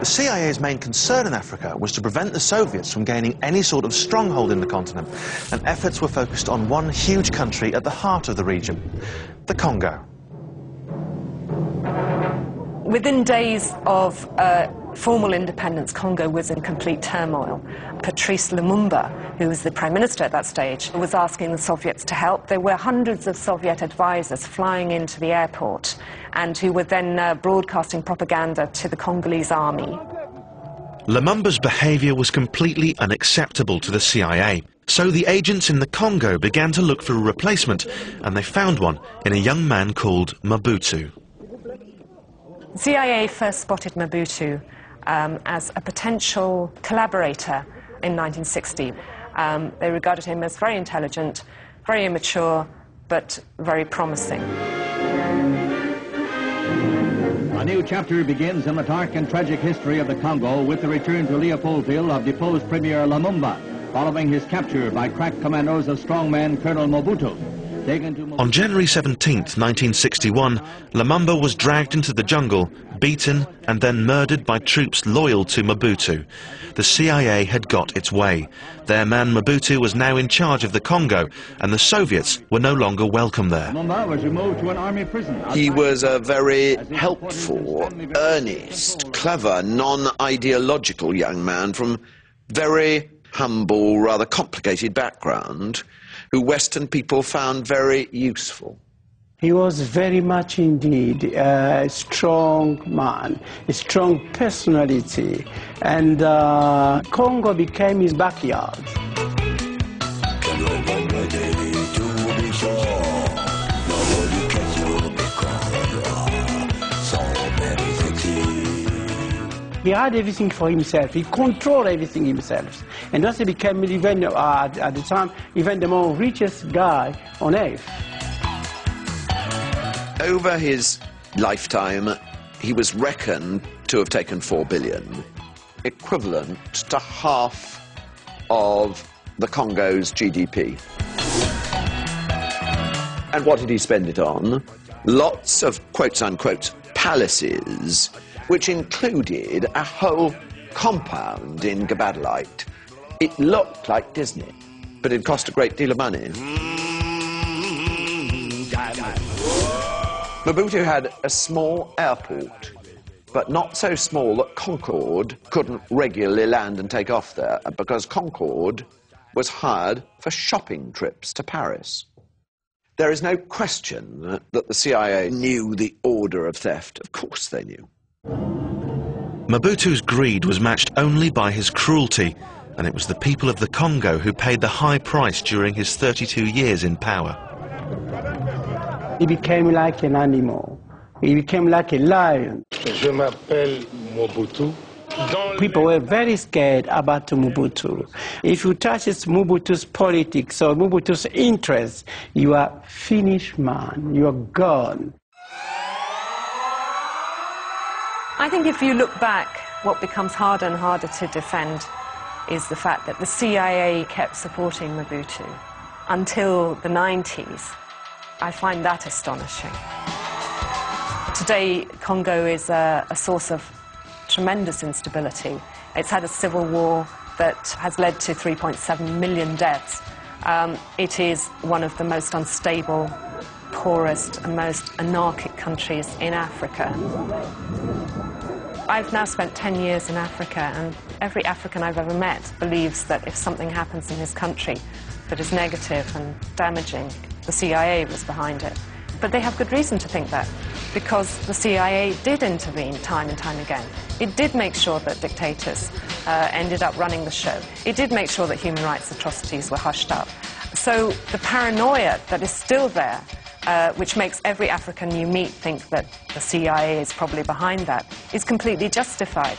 The CIA's main concern in Africa was to prevent the Soviets from gaining any sort of stronghold in the continent, and efforts were focused on one huge country at the heart of the region, the Congo. Within days of formal independence, Congo was in complete turmoil. Patrice Lumumba, who was the prime minister at that stage, was asking the Soviets to help. There were hundreds of Soviet advisors flying into the airport and who were then broadcasting propaganda to the Congolese army. Lumumba's behaviour was completely unacceptable to the CIA, so the agents in the Congo began to look for a replacement, and they found one in a young man called Mobutu. CIA first spotted Mobutu as a potential collaborator in 1960. They regarded him as very intelligent, very immature, but very promising. A new chapter begins in the dark and tragic history of the Congo with the return to Leopoldville of deposed Premier Lumumba, following his capture by crack commandos of strongman Colonel Mobutu. On January 17th, 1961, Lumumba was dragged into the jungle, beaten and then murdered by troops loyal to Mobutu. The CIA had got its way. Their man Mobutu was now in charge of the Congo, and the Soviets were no longer welcome there. Lumumba was removed to an army prison. He was a very helpful, earnest, clever, non-ideological young man from very humble, rather complicated background, who Western people found very useful. He was very much indeed a strong man, a strong personality, and Congo became his backyard. He had everything for himself. He controlled everything himself. And thus he became, even at the time, even the more richest guy on earth. Over his lifetime, he was reckoned to have taken 4 billion, equivalent to half of the Congo's GDP. And what did he spend it on? Lots of quote-unquote palaces, which included a whole compound in Gabadalite. It looked like Disney, but it cost a great deal of money. Mobutu had a small airport, but not so small that Concorde couldn't regularly land and take off there, because Concorde was hired for shopping trips to Paris. There is no question that the CIA knew the order of theft. Of course they knew. Mobutu's greed was matched only by his cruelty, and it was the people of the Congo who paid the high price during his 32 years in power. He became like an animal. He became like a lion. Je m'appelle Mobutu. People were very scared about Mobutu. If you touch Mobutu's politics or Mobutu's interests, you are finished, man. You are gone. I think if you look back, what becomes harder and harder to defend is the fact that the CIA kept supporting Mobutu until the 90s. I find that astonishing. Today, Congo is a source of tremendous instability. It's had a civil war that has led to 3.7 million deaths. It is one of the most unstable, poorest and most anarchic countries in Africa. I've now spent 10 years in Africa, and every African I've ever met believes that if something happens in his country that is negative and damaging, the CIA was behind it. But they have good reason to think that, because the CIA did intervene time and time again. It did make sure that dictators ended up running the show. It did make sure that human rights atrocities were hushed up. So the paranoia that is still there, which makes every African you meet think that the CIA is probably behind that, is completely justified.